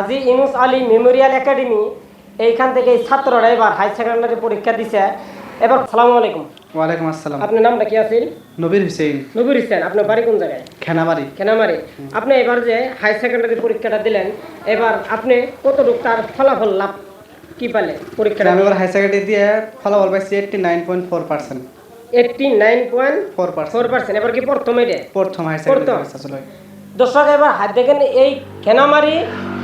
হাজী Yunus Ali Memorial academy এইখান থেকে এই ছাত্ররা এবার হাই সেকেন্ডারি পরীক্ষা দিছে। এবার আসসালামু আলাইকুম। ওয়ালাইকুম আসসালাম। আপনার নামটা কি আছে? নবীর হোসেন। নবীর হোসেন। আপনার বাড়ি কোন জায়গায়? খেনামারি। খেনামারি। আপনি এবার যে হাই সেকেন্ডারি পরীক্ষাটা দিলেন, এবার আপনি কতটুকু তার ফলাফল লাভ কি পেলে পরীক্ষাটা? আমি এবার হাই সেকেন্ডারি দিয়ে ফলাফল পাইছি 89.4%। 89.4%। এবার কি প্রথম এটা? প্রথম হাই সেকেন্ডারি আসলে। দর্শক এবার দেখেন এই খেনামারি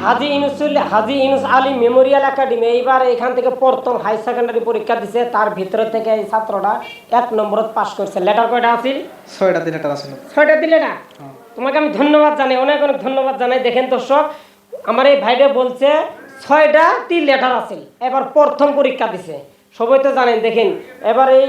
হাজী ইউনুস আলী মেমোরিয়াল একাডেমি এইবার এখান থেকে প্রথম হাই সেকেন্ডারি পরীক্ষা দিছে। তার ভিতরে থেকে এই ছাত্রটা 1 নম্বরত পাস করছে। লেটার কয়টা আছিল? 6টা দিলে লেটার আছিল। 6টা দিলে না? তোমাকে আমি ধন্যবাদ জানাই, অনেক অনেক ধন্যবাদ জানাই। দেখেন দর্শক, আমার এই ভাইটা বলছে 6টা লেটার আছিল, এবার প্রথম পরীক্ষা দিছে। সবাই তো জানেন। দেখেন এবার এই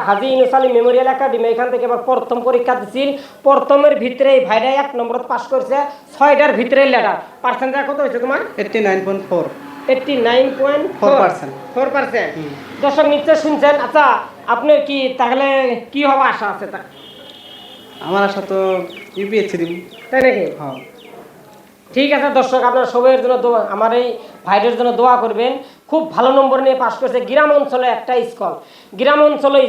হাজী ইউনুস আলী মেমোরিয়াল একাডেমি এখান থেকে এবার প্রথম পরীক্ষা দিছিল। প্রথমের ভিতরে এই ভাইটা 1 নম্বরত পাস করছে। 6টার ভিতরে লেটার। পার্সেন্টেজ কত হয়েছে তোমার? 89.4। 89.4%। দর্শক নিশ্চয় শুনছেন। আচ্ছা, আপনার কি তাহলে কি হওয়ার আশা আছে? তা আমার আশা তো ইউপিএসসি দিব। তাই নাকি? হ্যাঁ, ঠিক আছে দর্শক, আপনারা সবাইয়ের জন্য আমার এই ভাইদের জন্য দোয়া করবেন। খুব ভালো নম্বর নিয়ে পাশ করছে। গ্রাম অঞ্চলে একটা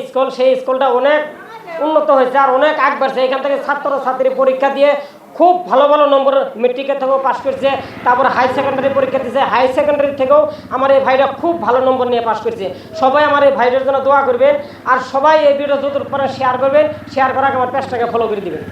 স্কুল, সেই স্কুলটা অনেক উন্নত হয়েছে আর অনেক আগ বাড়ছে। এখান থেকে ছাত্রছাত্রী পরীক্ষা দিয়ে খুব ভালো ভালো নম্বর মেট্রিকের থেকেও পাশ করছে। তারপর হাই সেকেন্ডারি পরীক্ষা দিয়েছে। হাই সেকেন্ডারি থেকেও আমার এই ভাইরা খুব ভালো নম্বর নিয়ে পাশ করছে। সবাই আমার এই ভাইদের জন্য দোয়া করবেন আর সবাই এই ভিডিও যতটুকু পারেন শেয়ার করবেন। শেয়ার করাকে আমার পেজটাকে ফলো করে দিবেন।